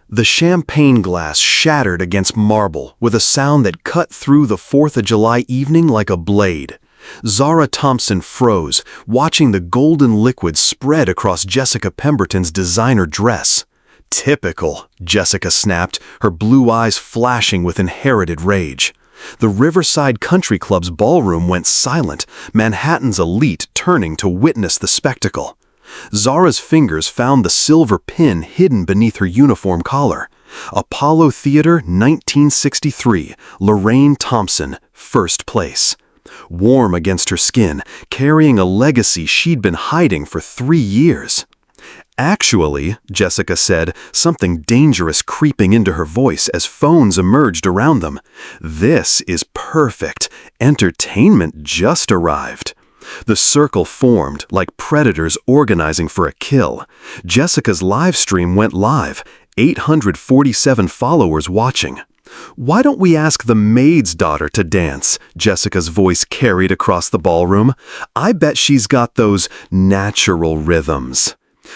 The champagne glass shattered against marble with a sound that cut through the 4th of July evening like a blade. Zara Thompson froze, watching the golden liquid spread across Jessica Pemberton's designer dress. "Typical," Jessica snapped, her blue eyes flashing with inherited rage. The Riverside Country Club's ballroom went silent, Manhattan's elite turning to witness the spectacle. Zara's fingers found the silver pin hidden beneath her uniform collar. Apollo Theater, 1963, Lorraine Thompson, first place. Warm against her skin, carrying a legacy she'd been hiding for 3 years. "Actually," Jessica said, something dangerous creeping into her voice as phones emerged around them, "this is perfect. Entertainment just arrived." The circle formed, like predators organizing for a kill. Jessica's live stream went live, 847 followers watching. "Why don't we ask the Maid's daughter to dance?" Jessica's voice carried across the ballroom. "I bet she's got those natural rhythms."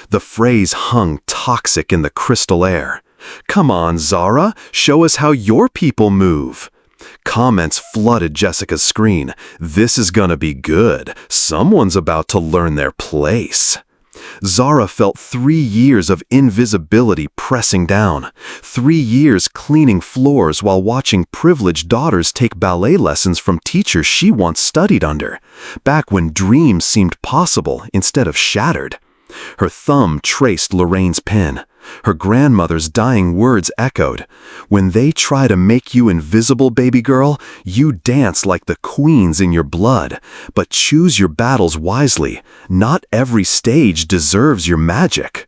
The phrase hung toxic in the crystal air. "Come on, Zara, show us how your people move." Comments flooded Jessica's screen. "This is gonna be good. Someone's about to learn their place." Zara felt 3 years of invisibility pressing down. 3 years cleaning floors while watching privileged daughters take ballet lessons from teachers she once studied under, back when dreams seemed possible instead of shattered. Her thumb traced Lorraine's pen. Her grandmother's dying words echoed. "When they try to make you invisible, baby girl, you dance like the queens in your blood. But choose your battles wisely. Not every stage deserves your magic."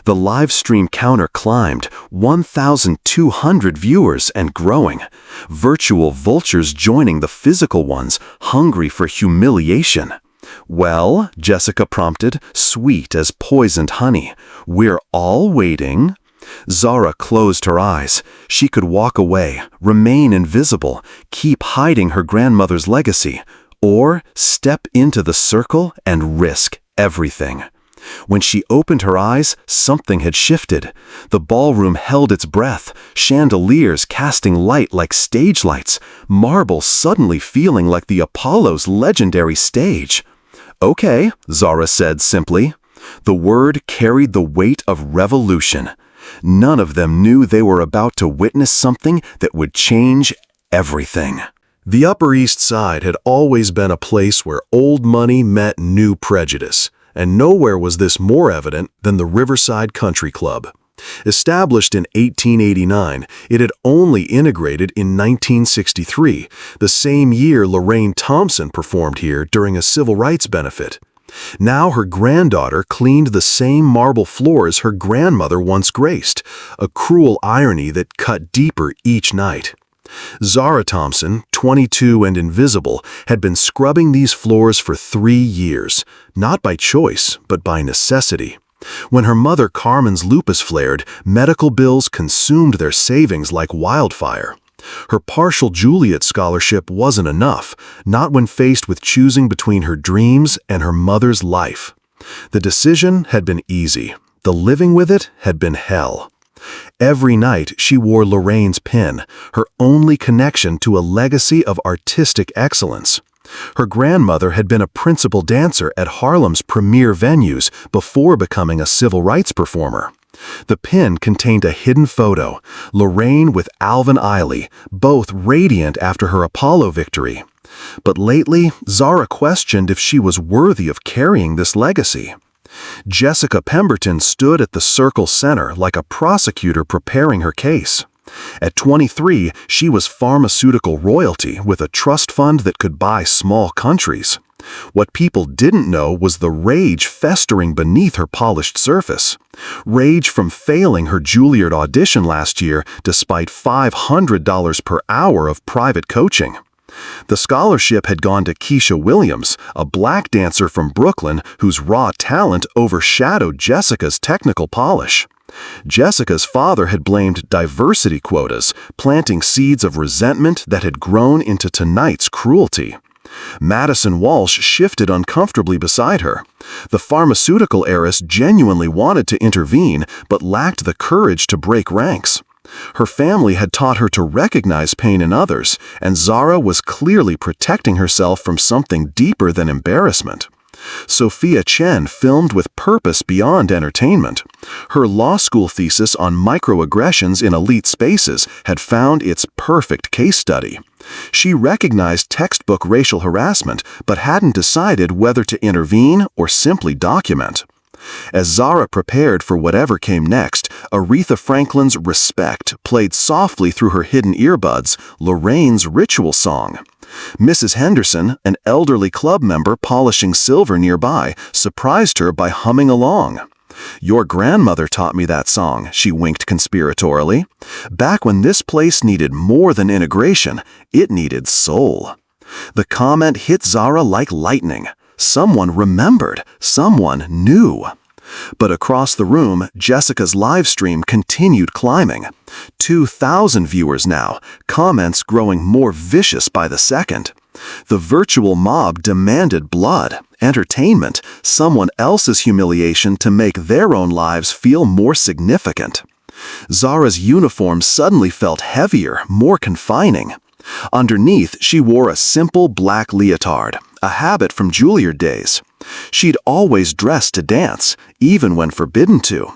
The live stream counter climbed, 1,200 viewers and growing. Virtual vultures joining the physical ones, hungry for humiliation. "Well," Jessica prompted, sweet as poisoned honey, "we're all waiting." Zara closed her eyes. She could walk away, remain invisible, keep hiding her grandmother's legacy, or step into the circle and risk everything. When she opened her eyes, something had shifted. The ballroom held its breath, chandeliers casting light like stage lights, marble suddenly feeling like the Apollo's legendary stage. "Okay," Zara said simply. The word carried the weight of revolution. None of them knew they were about to witness something that would change everything. The Upper East Side had always been a place where old money met new prejudice, and nowhere was this more evident than the Riverside Country Club. Established in 1889, it had only integrated in 1963, the same year Lorraine Thompson performed here during a civil rights benefit. Now her granddaughter cleaned the same marble floors her grandmother once graced, a cruel irony that cut deeper each night. Zara Thompson, 22 and invisible, had been scrubbing these floors for 3 years, not by choice, but by necessity. When her mother Carmen's lupus flared, medical bills consumed their savings like wildfire. Her partial Juilliard scholarship wasn't enough, not when faced with choosing between her dreams and her mother's life. The decision had been easy. The living with it had been hell. Every night she wore Lorraine's pin, her only connection to a legacy of artistic excellence. Her grandmother had been a principal dancer at Harlem's premier venues before becoming a civil rights performer. The pin contained a hidden photo, Lorraine with Alvin Ailey, both radiant after her Apollo victory. But lately, Zara questioned if she was worthy of carrying this legacy. Jessica Pemberton stood at the circle center like a prosecutor preparing her case. At 23, she was pharmaceutical royalty with a trust fund that could buy small countries. What people didn't know was the rage festering beneath her polished surface. Rage from failing her Juilliard audition last year despite $500 per hour of private coaching. The scholarship had gone to Keisha Williams, a black dancer from Brooklyn whose raw talent overshadowed Jessica's technical polish. Jessica's father had blamed diversity quotas, planting seeds of resentment that had grown into tonight's cruelty. Madison Walsh shifted uncomfortably beside her. The pharmaceutical heiress genuinely wanted to intervene, but lacked the courage to break ranks. Her family had taught her to recognize pain in others, and Zara was clearly protecting herself from something deeper than embarrassment. Sophia Chen filmed with purpose beyond entertainment. Her law school thesis on microaggressions in elite spaces had found its perfect case study. She recognized textbook racial harassment, but hadn't decided whether to intervene or simply document. As Zara prepared for whatever came next, Aretha Franklin's Respect played softly through her hidden earbuds, Lorraine's ritual song. Mrs. Henderson, an elderly club member polishing silver nearby, surprised her by humming along. "Your grandmother taught me that song," she winked conspiratorially. "Back when this place needed more than integration, it needed soul." The comment hit Zara like lightning. Someone remembered, someone knew. But across the room, Jessica's live stream continued climbing. 2,000 viewers now, comments growing more vicious by the second. The virtual mob demanded blood, entertainment, someone else's humiliation to make their own lives feel more significant. Zara's uniform suddenly felt heavier, more confining. Underneath, she wore a simple black leotard, a habit from Juilliard days. She'd always dressed to dance, even when forbidden to.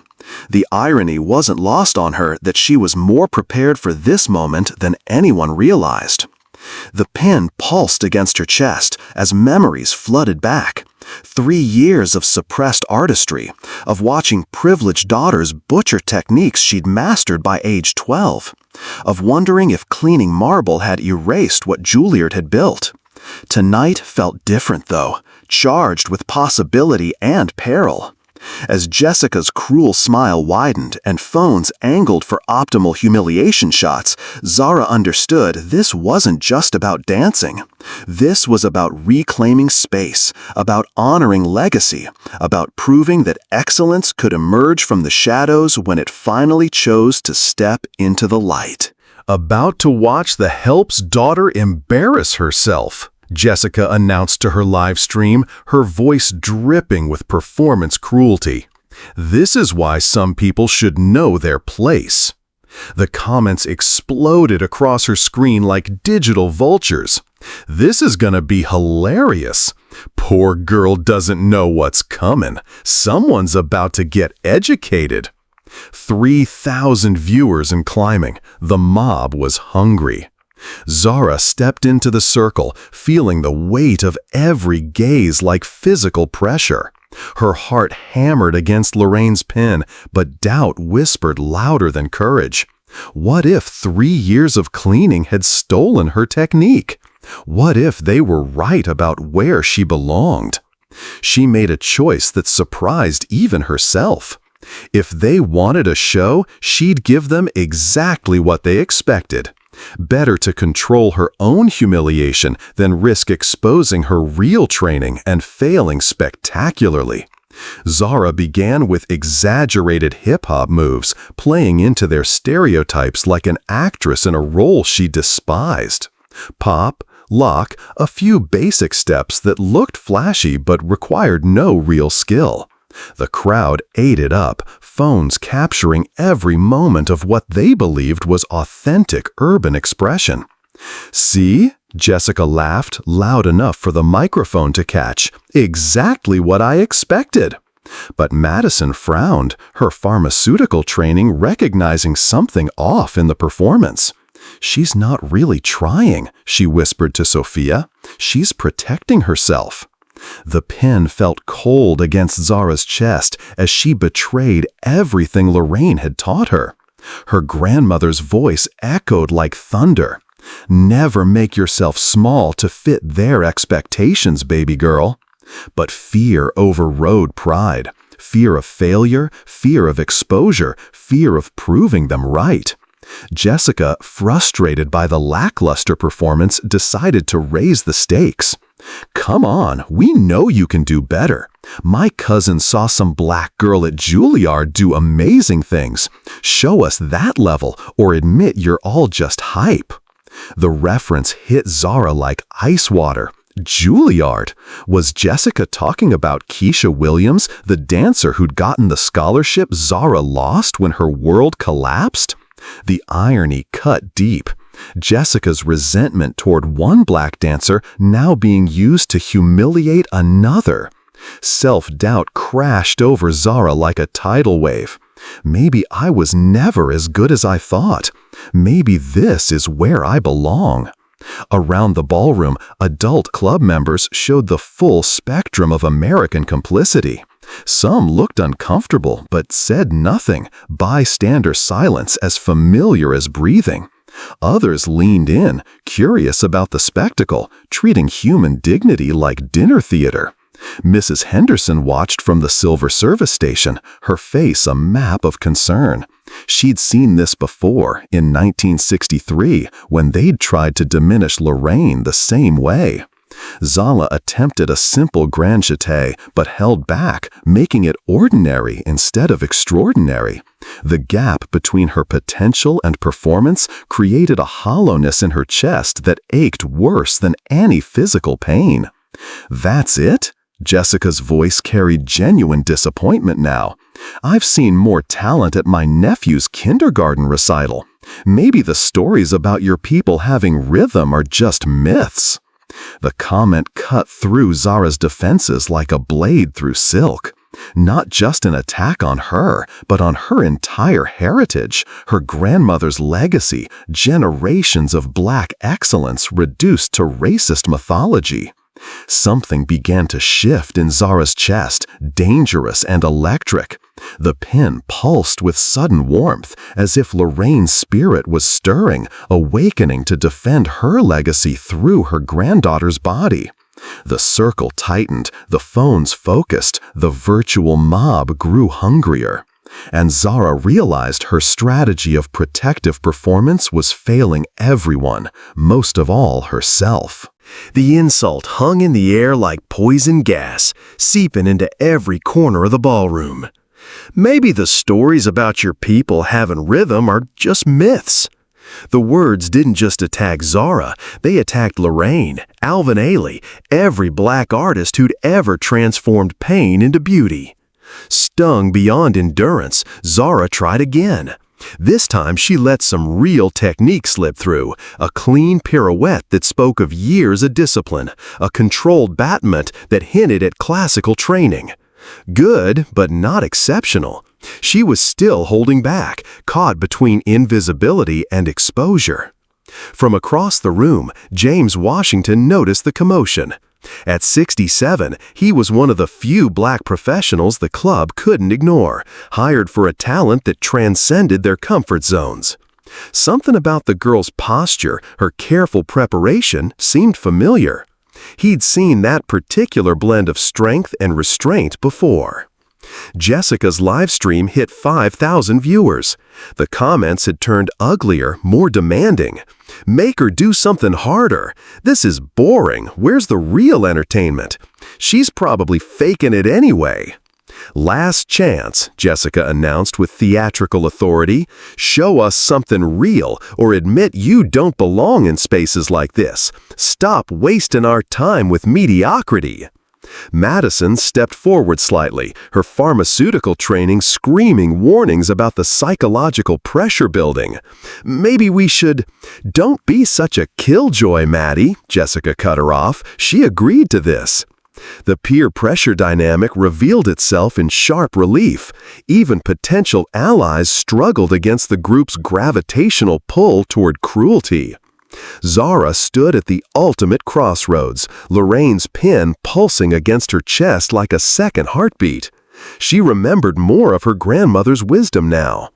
The irony wasn't lost on her that she was more prepared for this moment than anyone realized. The pin pulsed against her chest as memories flooded back. 3 years of suppressed artistry, of watching privileged daughters butcher techniques she'd mastered by age 12, of wondering if cleaning marble had erased what Juilliard had built. Tonight felt different, though, charged with possibility and peril. As Jessica's cruel smile widened and phones angled for optimal humiliation shots, Zara understood this wasn't just about dancing. This was about reclaiming space, about honoring legacy, about proving that excellence could emerge from the shadows when it finally chose to step into the light. About to watch the help's daughter embarrass herself, Jessica announced to her live stream, her voice dripping with performance cruelty. This is why some people should know their place. The comments exploded across her screen like digital vultures. This is gonna be hilarious. Poor girl doesn't know what's coming. Someone's about to get educated. 3,000 viewers and climbing. The mob was hungry. Zara stepped into the circle, feeling the weight of every gaze like physical pressure. Her heart hammered against Lorraine's pin, but doubt whispered louder than courage. What if 3 years of cleaning had stolen her technique? What if they were right about where she belonged? She made a choice that surprised even herself. If they wanted a show, she'd give them exactly what they expected. Better to control her own humiliation than risk exposing her real training and failing spectacularly. Zara began with exaggerated hip-hop moves, playing into their stereotypes like an actress in a role she despised. Pop, lock, a few basic steps that looked flashy but required no real skill. The crowd ate it up, phones capturing every moment of what they believed was authentic urban expression. "See?" Jessica laughed, loud enough for the microphone to catch. "Exactly what I expected." But Madison frowned, her pharmaceutical training recognizing something off in the performance. "She's not really trying," she whispered to Sophia. "She's protecting herself." The pin felt cold against Zara's chest as she betrayed everything Lorraine had taught her. Her grandmother's voice echoed like thunder. "Never make yourself small to fit their expectations, baby girl." But fear overrode pride. Fear of failure, fear of exposure, fear of proving them right. Jessica, frustrated by the lackluster performance, decided to raise the stakes. "Come on, we know you can do better. My cousin saw some black girl at Juilliard do amazing things. Show us that level or admit you're all just hype." The reference hit Zara like ice water. Juilliard. Was Jessica talking about Keisha Williams, the dancer who'd gotten the scholarship Zara lost when her world collapsed? The irony cut deep. Jessica's resentment toward one black dancer now being used to humiliate another. Self-doubt crashed over Zara like a tidal wave. Maybe I was never as good as I thought. Maybe this is where I belong. Around the ballroom, adult club members showed the full spectrum of American complicity. Some looked uncomfortable but said nothing, bystander silence as familiar as breathing. Others leaned in, curious about the spectacle, treating human dignity like dinner theater. Mrs. Henderson watched from the silver service station, her face a map of concern. She'd seen this before, in 1963, when they'd tried to diminish Lorraine the same way. Zala attempted a simple grand jeté, but held back, making it ordinary instead of extraordinary. The gap between her potential and performance created a hollowness in her chest that ached worse than any physical pain. "That's it?" Jessica's voice carried genuine disappointment now. "I've seen more talent at my nephew's kindergarten recital. Maybe the stories about your people having rhythm are just myths." The comment cut through Zara's defenses like a blade through silk. Not just an attack on her, but on her entire heritage, her grandmother's legacy, generations of black excellence reduced to racist mythology. Something began to shift in Zara's chest, dangerous and electric. The pin pulsed with sudden warmth, as if Lorraine's spirit was stirring, awakening to defend her legacy through her granddaughter's body. The circle tightened, the phones focused, the virtual mob grew hungrier. And Zara realized her strategy of protective performance was failing everyone, most of all herself. The insult hung in the air like poison gas, seeping into every corner of the ballroom. Maybe the stories about your people having rhythm are just myths. The words didn't just attack Zara, they attacked Lorraine, Alvin Ailey, every black artist who'd ever transformed pain into beauty. Stung beyond endurance, Zara tried again. This time she let some real technique slip through, a clean pirouette that spoke of years of discipline, a controlled battement that hinted at classical training. Good, but not exceptional. She was still holding back, caught between invisibility and exposure. From across the room, James Washington noticed the commotion. At 67, he was one of the few black professionals the club couldn't ignore, hired for a talent that transcended their comfort zones. Something about the girl's posture, her careful preparation, seemed familiar. He'd seen that particular blend of strength and restraint before. Jessica's livestream hit 5,000 viewers. The comments had turned uglier, more demanding. "Make her do something harder. This is boring. Where's the real entertainment? She's probably faking it anyway." "Last chance," Jessica announced with theatrical authority. "Show us something real or admit you don't belong in spaces like this. Stop wasting our time with mediocrity." Madison stepped forward slightly, her pharmaceutical training screaming warnings about the psychological pressure building. "Maybe we should—" "Don't be such a killjoy, Maddie," Jessica cut her off. She agreed to this. The peer pressure dynamic revealed itself in sharp relief. Even potential allies struggled against the group's gravitational pull toward cruelty. Zara stood at the ultimate crossroads, Lorraine's pin pulsing against her chest like a second heartbeat. She remembered more of her grandmother's wisdom now.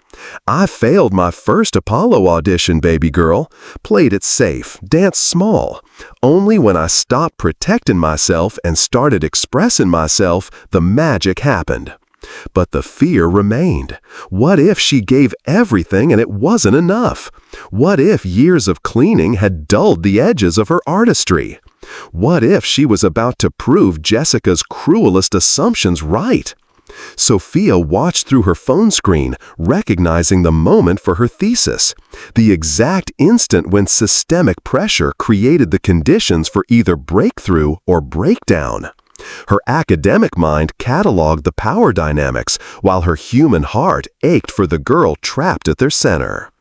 "I failed my first Apollo audition, baby girl. Played it safe, danced small. Only when I stopped protecting myself and started expressing myself, the magic happened." But the fear remained. What if she gave everything and it wasn't enough? What if years of cleaning had dulled the edges of her artistry? What if she was about to prove Jessica's cruelest assumptions right? Sophia watched through her phone screen, recognizing the moment for her thesis, the exact instant when systemic pressure created the conditions for either breakthrough or breakdown. Her academic mind cataloged the power dynamics, while her human heart ached for the girl trapped at their center.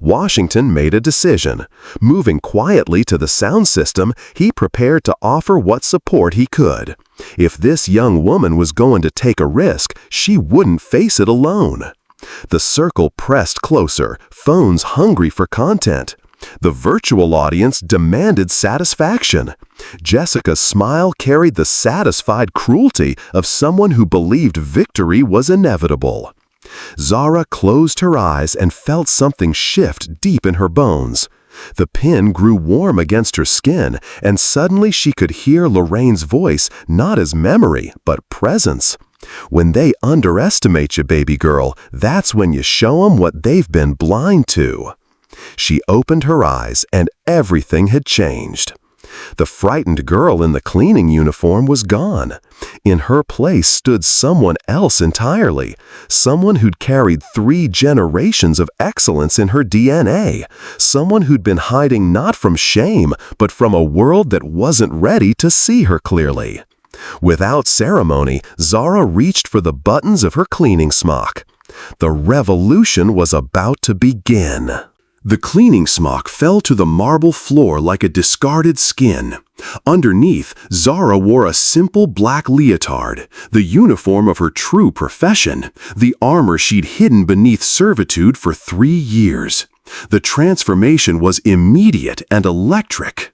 Washington made a decision. Moving quietly to the sound system, he prepared to offer what support he could. If this young woman was going to take a risk, she wouldn't face it alone. The circle pressed closer, phones hungry for content. The virtual audience demanded satisfaction. Jessica's smile carried the satisfied cruelty of someone who believed victory was inevitable. Zara closed her eyes and felt something shift deep in her bones. The pin grew warm against her skin, and suddenly she could hear Lorraine's voice not as memory, but presence. When they underestimate you, baby girl, that's when you show 'em what they've been blind to. She opened her eyes, and everything had changed. The frightened girl in the cleaning uniform was gone. In her place stood someone else entirely, someone who'd carried 3 generations of excellence in her DNA, someone who'd been hiding not from shame, but from a world that wasn't ready to see her clearly. Without ceremony, Zara reached for the buttons of her cleaning smock. The revolution was about to begin. The cleaning smock fell to the marble floor like a discarded skin. Underneath, Zara wore a simple black leotard, the uniform of her true profession, the armor she'd hidden beneath servitude for 3 years. The transformation was immediate and electric.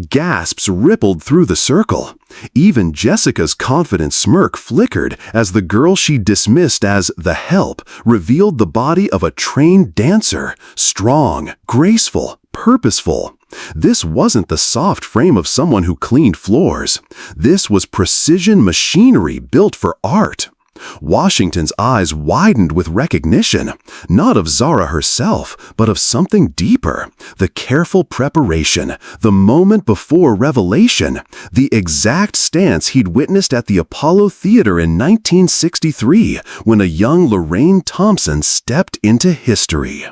Gasps rippled through the circle. Even Jessica's confident smirk flickered as the girl she dismissed as the help revealed the body of a trained dancer, strong, graceful, purposeful. This wasn't the soft frame of someone who cleaned floors. This was precision machinery built for art. Washington's eyes widened with recognition, not of Zara herself, but of something deeper, the careful preparation, the moment before revelation, the exact stance he'd witnessed at the Apollo Theater in 1963 when a young Lorraine Thompson stepped into history.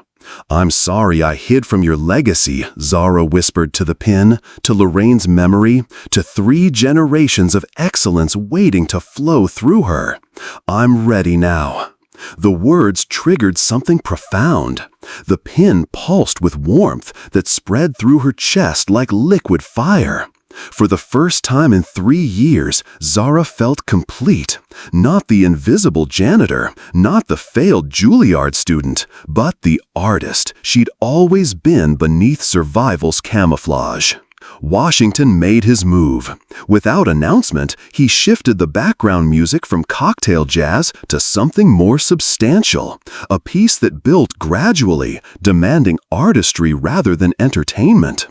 "I'm sorry I hid from your legacy," Zara whispered to the pin, to Lorraine's memory, to 3 generations of excellence waiting to flow through her. "I'm ready now." The words triggered something profound. The pin pulsed with warmth that spread through her chest like liquid fire. For the first time in 3 years, Zara felt complete. Not the invisible janitor, not the failed Juilliard student, but the artist she'd always been beneath survival's camouflage. Washington made his move. Without announcement, he shifted the background music from cocktail jazz to something more substantial, a piece that built gradually, demanding artistry rather than entertainment.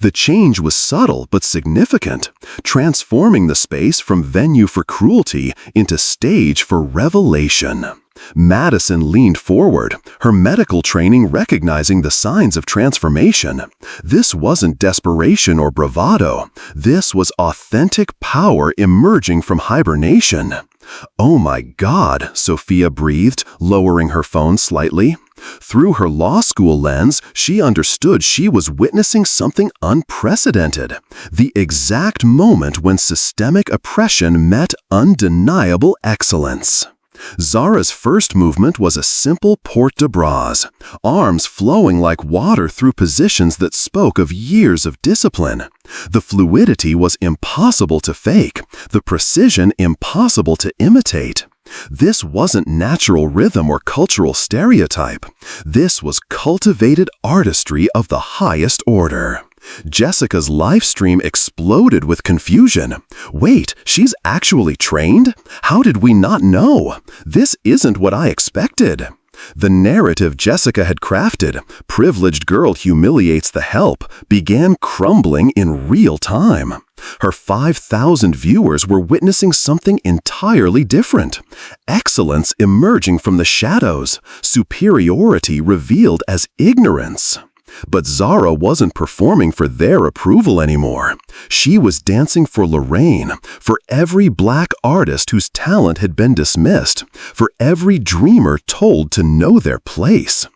The change was subtle but significant, transforming the space from venue for cruelty into stage for revelation. Madison leaned forward, her medical training recognizing the signs of transformation. This wasn't desperation or bravado. This was authentic power emerging from hibernation. "Oh my God," Sophia breathed, lowering her phone slightly. Through her law school lens, she understood she was witnessing something unprecedented, the exact moment when systemic oppression met undeniable excellence. Zara's first movement was a simple port de bras, arms flowing like water through positions that spoke of years of discipline. The fluidity was impossible to fake, the precision impossible to imitate. This wasn't natural rhythm or cultural stereotype. This was cultivated artistry of the highest order. Jessica's live stream exploded with confusion. "Wait, she's actually trained? How did we not know? This isn't what I expected." The narrative Jessica had crafted, privileged girl humiliates the help, began crumbling in real time. Her 5,000 viewers were witnessing something entirely different. Excellence emerging from the shadows, superiority revealed as ignorance. But Zara wasn't performing for their approval anymore. She was dancing for Lorraine, for every black artist whose talent had been dismissed, for every dreamer told to know their place.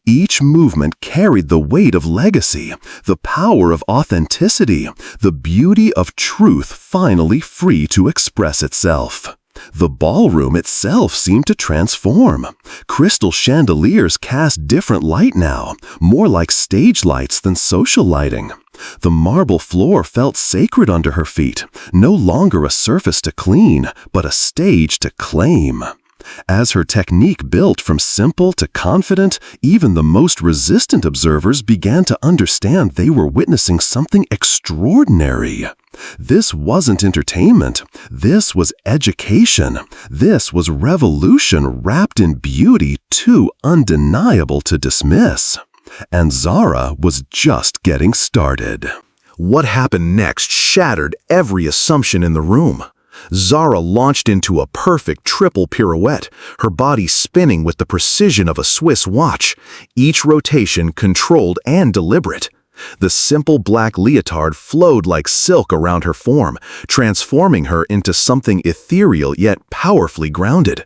Each movement carried the weight of legacy, the power of authenticity, the beauty of truth finally free to express itself. The ballroom itself seemed to transform. Crystal chandeliers cast different light now, more like stage lights than social lighting. The marble floor felt sacred under her feet, no longer a surface to clean, but a stage to claim. As her technique built from simple to confident, even the most resistant observers began to understand they were witnessing something extraordinary. This wasn't entertainment. This was education. This was revolution wrapped in beauty too undeniable to dismiss. And Zara was just getting started. What happened next shattered every assumption in the room. Zara launched into a perfect triple pirouette, her body spinning with the precision of a Swiss watch, each rotation controlled and deliberate. The simple black leotard flowed like silk around her form, transforming her into something ethereal yet powerfully grounded.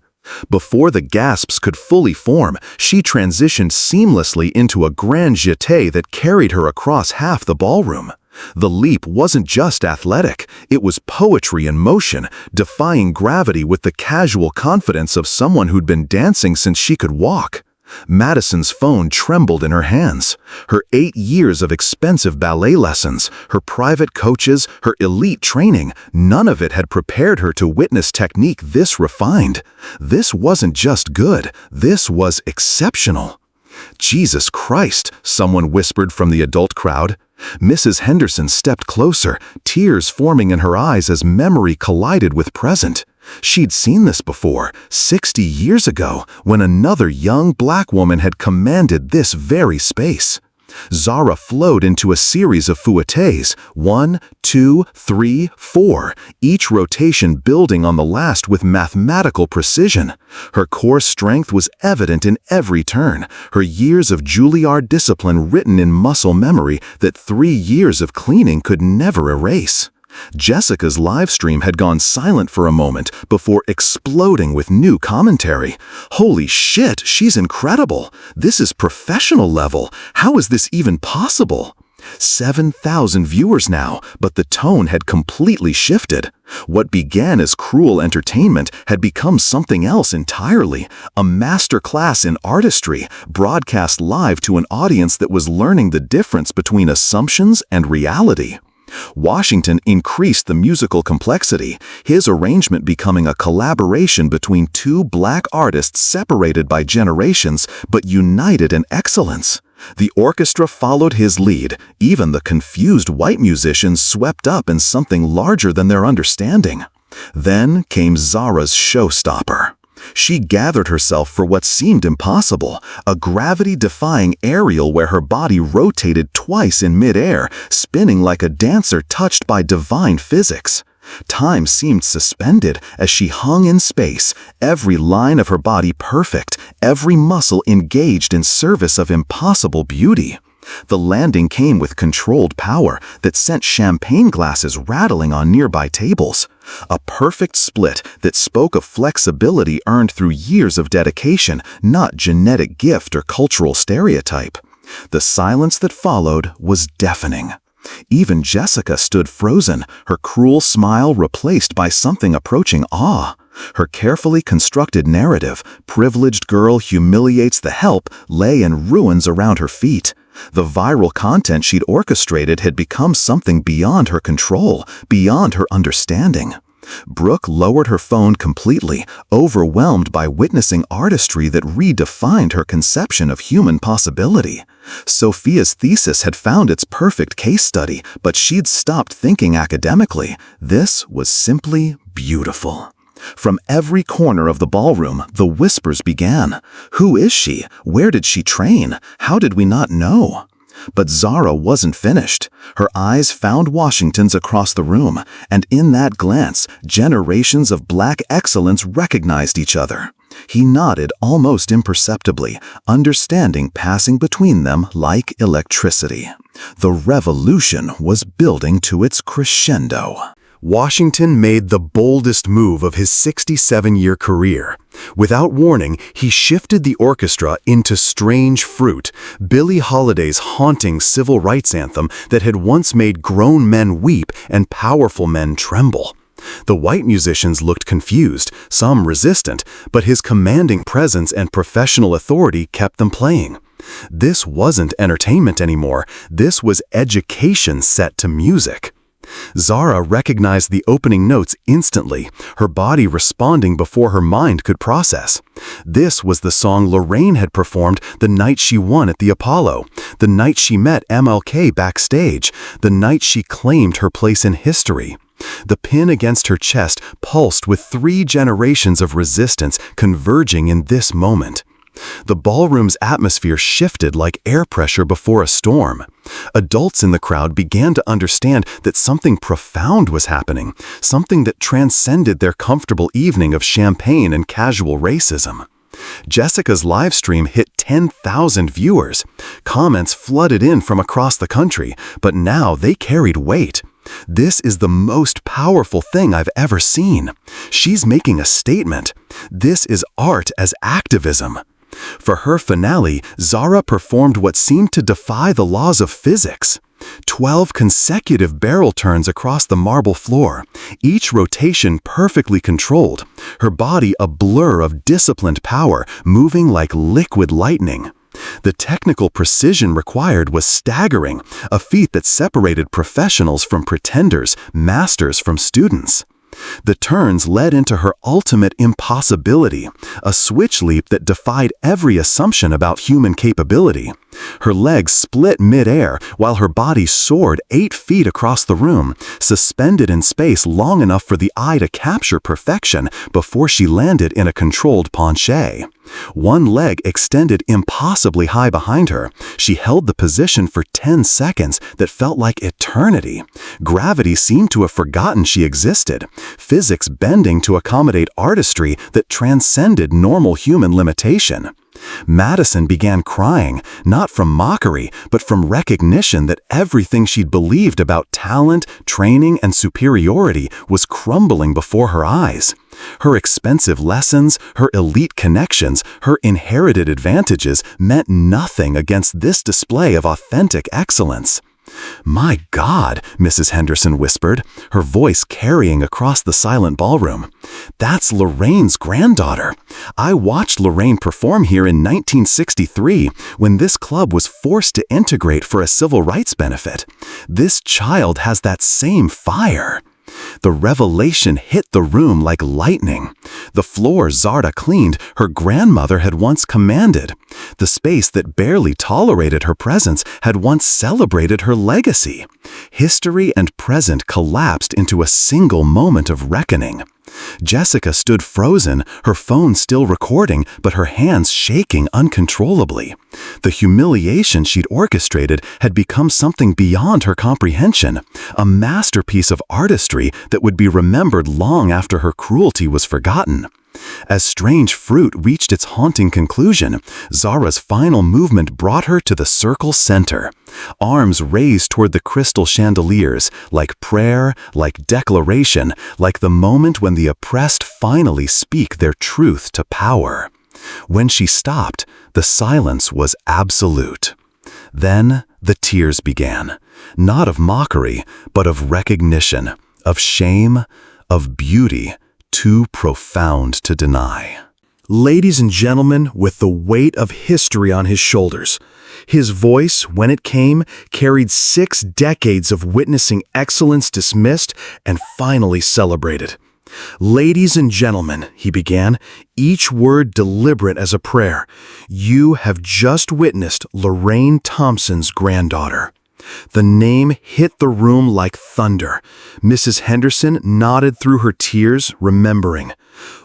Before the gasps could fully form, she transitioned seamlessly into a grand jeté that carried her across half the ballroom. The leap wasn't just athletic, it was poetry in motion, defying gravity with the casual confidence of someone who'd been dancing since she could walk. Madison's phone trembled in her hands. Her 8 years of expensive ballet lessons, her private coaches, her elite training, none of it had prepared her to witness technique this refined. This wasn't just good, this was exceptional. "Jesus Christ," someone whispered from the adult crowd. Mrs. Henderson stepped closer, tears forming in her eyes as memory collided with present. She'd seen this before, 60 years ago, when another young black woman had commanded this very space. Zara flowed into a series of fouettes, 1, 2, 3, 4, each rotation building on the last with mathematical precision. Her core strength was evident in every turn, her years of Juilliard discipline written in muscle memory that 3 years of cleaning could never erase. Jessica's live stream had gone silent for a moment before exploding with new commentary. "Holy shit, she's incredible! This is professional level! How is this even possible?" 7,000 viewers now, but the tone had completely shifted. What began as cruel entertainment had become something else entirely, a master class in artistry, broadcast live to an audience that was learning the difference between assumptions and reality. Washington increased the musical complexity, his arrangement becoming a collaboration between two black artists separated by generations but united in excellence. The orchestra followed his lead, even the confused white musicians swept up in something larger than their understanding. Then came Zara's showstopper. She gathered herself for what seemed impossible, a gravity-defying aerial where her body rotated twice in midair, spinning like a dancer touched by divine physics. Time seemed suspended as she hung in space, every line of her body perfect, every muscle engaged in service of impossible beauty. The landing came with controlled power that sent champagne glasses rattling on nearby tables. A perfect split that spoke of flexibility earned through years of dedication, not genetic gift or cultural stereotype. The silence that followed was deafening. Even Jessica stood frozen, her cruel smile replaced by something approaching awe. Her carefully constructed narrative, privileged girl humiliates the help, lay in ruins around her feet. The viral content she'd orchestrated had become something beyond her control, beyond her understanding. Brooke lowered her phone completely, overwhelmed by witnessing artistry that redefined her conception of human possibility. Sophia's thesis had found its perfect case study, but she'd stopped thinking academically. This was simply beautiful. From every corner of the ballroom, the whispers began. Who is she? Where did she train? How did we not know? But Zara wasn't finished. Her eyes found Washington's across the room, and in that glance, generations of black excellence recognized each other. He nodded almost imperceptibly, understanding passing between them like electricity. The revolution was building to its crescendo. Washington made the boldest move of his 67-year career. Without warning, he shifted the orchestra into Strange Fruit, Billie Holiday's haunting civil rights anthem that had once made grown men weep and powerful men tremble. The white musicians looked confused, some resistant, but his commanding presence and professional authority kept them playing. This wasn't entertainment anymore, this was education set to music. Zara recognized the opening notes instantly, her body responding before her mind could process. This was the song Lorraine had performed the night she won at the Apollo, the night she met MLK backstage, the night she claimed her place in history. The pin against her chest pulsed with 3 generations of resistance converging in this moment. The ballroom's atmosphere shifted like air pressure before a storm. Adults in the crowd began to understand that something profound was happening, something that transcended their comfortable evening of champagne and casual racism. Jessica's live stream hit 10,000 viewers. Comments flooded in from across the country, but now they carried weight. This is the most powerful thing I've ever seen. She's making a statement. This is art as activism. For her finale, Zara performed what seemed to defy the laws of physics. 12 consecutive barrel turns across the marble floor, each rotation perfectly controlled, her body a blur of disciplined power, moving like liquid lightning. The technical precision required was staggering, a feat that separated professionals from pretenders, masters from students. The turns led into her ultimate impossibility, a switch leap that defied every assumption about human capability. Her legs split mid-air while her body soared 8 feet across the room, suspended in space long enough for the eye to capture perfection before she landed in a controlled penché. One leg extended impossibly high behind her. She held the position for 10 seconds that felt like eternity. Gravity seemed to have forgotten she existed, physics bending to accommodate artistry that transcended normal human limitation. Madison began crying, not from mockery, but from recognition that everything she'd believed about talent, training, and superiority was crumbling before her eyes. Her expensive lessons, her elite connections, her inherited advantages meant nothing against this display of authentic excellence. "My God," Mrs. Henderson whispered, her voice carrying across the silent ballroom. "That's Lorraine's granddaughter. I watched Lorraine perform here in 1963 when this club was forced to integrate for a civil rights benefit. This child has that same fire." The revelation hit the room like lightning. The floor Zara cleaned, her grandmother had once commanded. The space that barely tolerated her presence had once celebrated her legacy. History and present collapsed into a single moment of reckoning. Jessica stood frozen, her phone still recording, but her hands shaking uncontrollably. The humiliation she'd orchestrated had become something beyond her comprehension, a masterpiece of artistry that would be remembered long after her cruelty was forgotten. As Strange Fruit reached its haunting conclusion, Zara's final movement brought her to the circle center. Arms raised toward the crystal chandeliers, like prayer, like declaration, like the moment when the oppressed finally speak their truth to power. When she stopped, the silence was absolute. Then the tears began, not of mockery, but of recognition, of shame, of beauty, too profound to deny. Ladies and gentlemen, with the weight of history on his shoulders, his voice, when it came, carried 6 decades of witnessing excellence dismissed and finally celebrated. "Ladies and gentlemen," he began, each word deliberate as a prayer, "you have just witnessed Lorraine Thompson's granddaughter." The name hit the room like thunder. Mrs. Henderson nodded through her tears, remembering.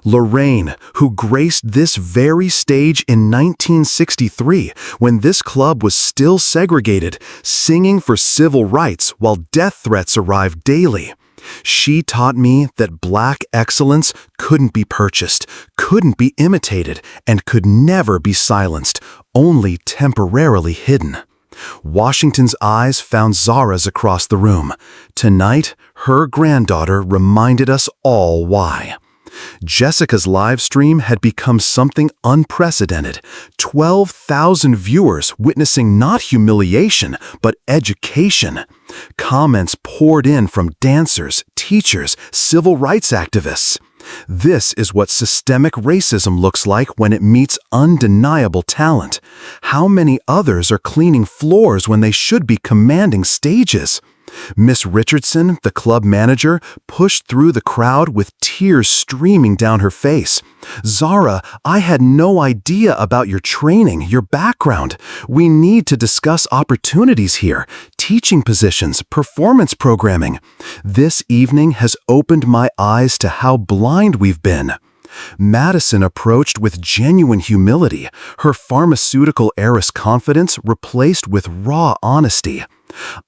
Lorraine, who graced this very stage in 1963, when this club was still segregated, singing for civil rights while death threats arrived daily. She taught me that black excellence couldn't be purchased, couldn't be imitated, and could never be silenced, only temporarily hidden. Washington's eyes found Zara's across the room. Tonight, her granddaughter reminded us all why. Jessica's live stream had become something unprecedented. 12,000 viewers witnessing not humiliation, but education. Comments poured in from dancers, teachers, civil rights activists. This is what systemic racism looks like when it meets undeniable talent. How many others are cleaning floors when they should be commanding stages? Miss Richardson, the club manager, pushed through the crowd with tears streaming down her face. "Zara, I had no idea about your training, your background. We need to discuss opportunities here, teaching positions, performance programming. This evening has opened my eyes to how blind we've been." Madison approached with genuine humility, her pharmaceutical heiress confidence replaced with raw honesty.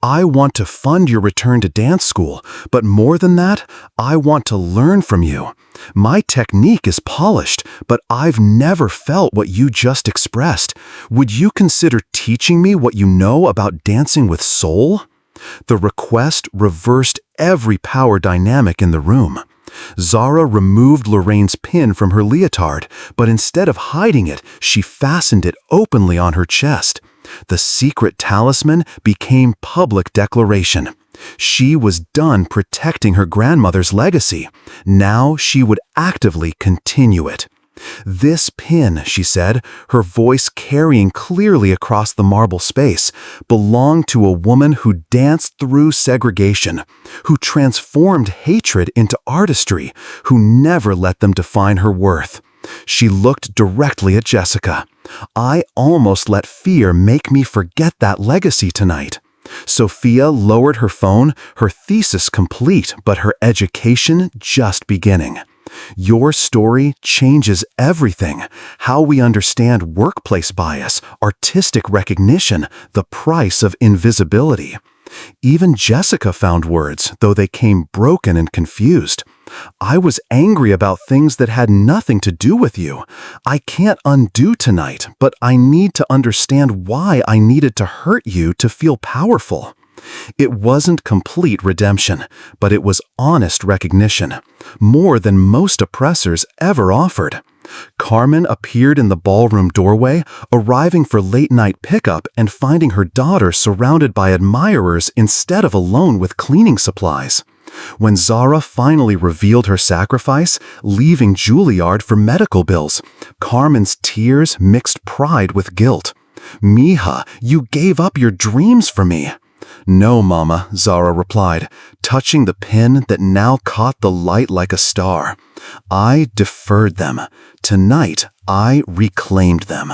"I want to fund your return to dance school, but more than that, I want to learn from you. My technique is polished, but I've never felt what you just expressed. Would you consider teaching me what you know about dancing with soul?" The request reversed every power dynamic in the room. Zara removed Lorraine's pin from her leotard, but instead of hiding it, she fastened it openly on her chest. The secret talisman became public declaration. She was done protecting her grandmother's legacy. Now she would actively continue it. "This pin," she said, her voice carrying clearly across the marble space, "belonged to a woman who danced through segregation, who transformed hatred into artistry, who never let them define her worth." She looked directly at Jessica. "I almost let fear make me forget that legacy tonight." Sophia lowered her phone, her thesis complete, but her education just beginning. "Your story changes everything. How we understand workplace bias, artistic recognition, the price of invisibility." Even Jessica found words, though they came broken and confused. "I was angry about things that had nothing to do with you. I can't undo tonight, but I need to understand why I needed to hurt you to feel powerful." It wasn't complete redemption, but it was honest recognition, more than most oppressors ever offered. Carmen appeared in the ballroom doorway, arriving for late-night pickup and finding her daughter surrounded by admirers instead of alone with cleaning supplies. When Zara finally revealed her sacrifice, leaving Juilliard for medical bills, Carmen's tears mixed pride with guilt. "Mija, you gave up your dreams for me." "No, Mama," Zara replied, touching the pin that now caught the light like a star. "I deferred them. Tonight, I reclaimed them."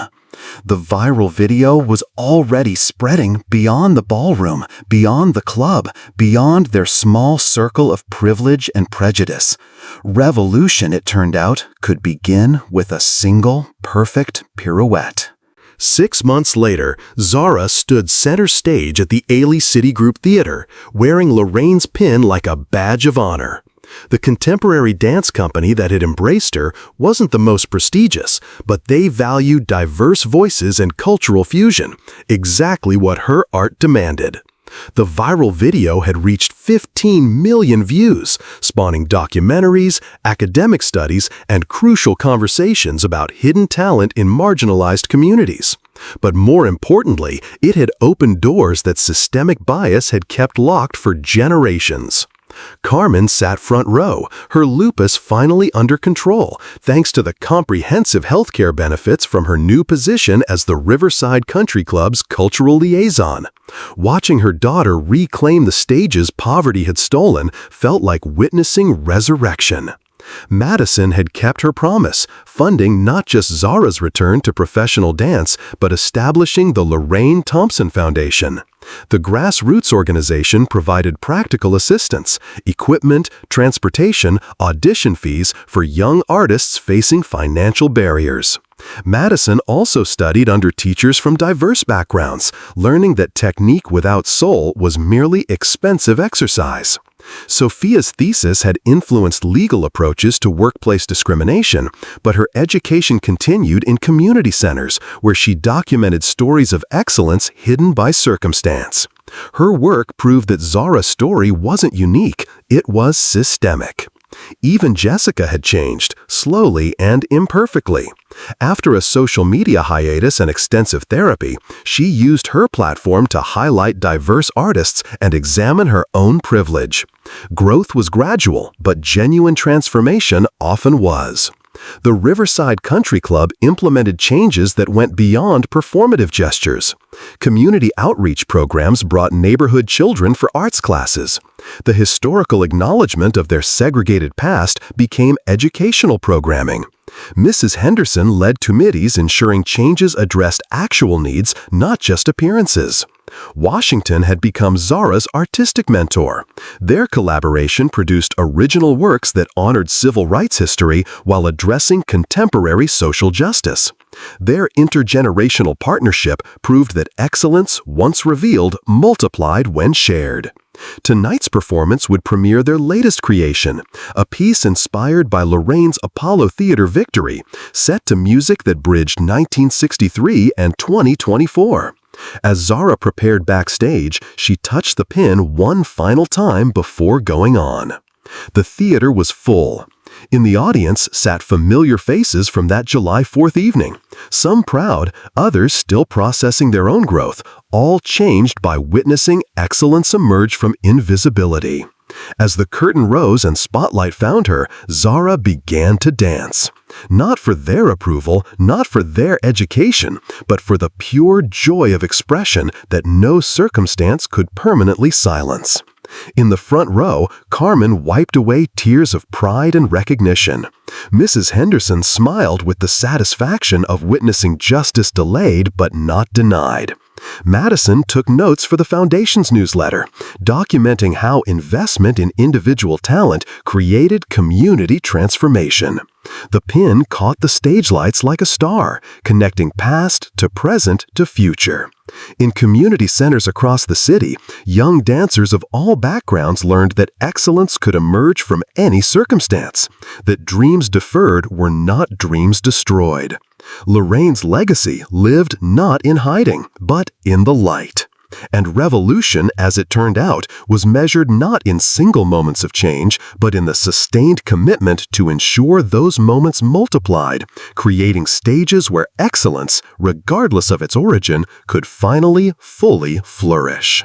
The viral video was already spreading beyond the ballroom, beyond the club, beyond their small circle of privilege and prejudice. Revolution, it turned out, could begin with a single, perfect pirouette. 6 months later, Zara stood center stage at the Ailey Citigroup Theater, wearing Lorraine's pin like a badge of honor. The contemporary dance company that had embraced her wasn't the most prestigious, but they valued diverse voices and cultural fusion, exactly what her art demanded. The viral video had reached 15 million views, spawning documentaries, academic studies, and crucial conversations about hidden talent in marginalized communities. But more importantly, it had opened doors that systemic bias had kept locked for generations. Carmen sat front row, her lupus finally under control, thanks to the comprehensive healthcare benefits from her new position as the Riverside Country Club's cultural liaison. Watching her daughter reclaim the stages poverty had stolen felt like witnessing resurrection. Madison had kept her promise, funding not just Zara's return to professional dance, but establishing the Lorraine Thompson Foundation. The grassroots organization provided practical assistance, equipment, transportation, audition fees for young artists facing financial barriers. Madison also studied under teachers from diverse backgrounds, learning that technique without soul was merely expensive exercise. Sophia's thesis had influenced legal approaches to workplace discrimination, but her education continued in community centers, where she documented stories of excellence hidden by circumstance. Her work proved that Zara's story wasn't unique, it was systemic. Even Jessica had changed, slowly and imperfectly. After a social media hiatus and extensive therapy, she used her platform to highlight diverse artists and examine her own privilege. Growth was gradual, but genuine transformation often was. The Riverside Country Club implemented changes that went beyond performative gestures. Community outreach programs brought neighborhood children for arts classes. The historical acknowledgement of their segregated past became educational programming. Mrs. Henderson led committees ensuring changes addressed actual needs, not just appearances. Washington had become Zara's artistic mentor. Their collaboration produced original works that honored civil rights history while addressing contemporary social justice. Their intergenerational partnership proved that excellence, once revealed, multiplied when shared. Tonight's performance would premiere their latest creation, a piece inspired by Lorraine's Apollo Theater victory, set to music that bridged 1963 and 2024. As Zara prepared backstage, she touched the pin one final time before going on. The theater was full. In the audience sat familiar faces from that July 4th evening, some proud, others still processing their own growth, all changed by witnessing excellence emerge from invisibility. As the curtain rose and spotlight found her, Zara began to dance. Not for their approval, not for their education, but for the pure joy of expression that no circumstance could permanently silence. In the front row, Carmen wiped away tears of pride and recognition. Mrs. Henderson smiled with the satisfaction of witnessing justice delayed but not denied. Madison took notes for the Foundation's newsletter, documenting how investment in individual talent created community transformation. The pin caught the stage lights like a star, connecting past to present to future. In community centers across the city, young dancers of all backgrounds learned that excellence could emerge from any circumstance, that dreams deferred were not dreams destroyed. Lorraine's legacy lived not in hiding, but in the light. And revolution, as it turned out, was measured not in single moments of change, but in the sustained commitment to ensure those moments multiplied, creating stages where excellence, regardless of its origin, could finally fully flourish.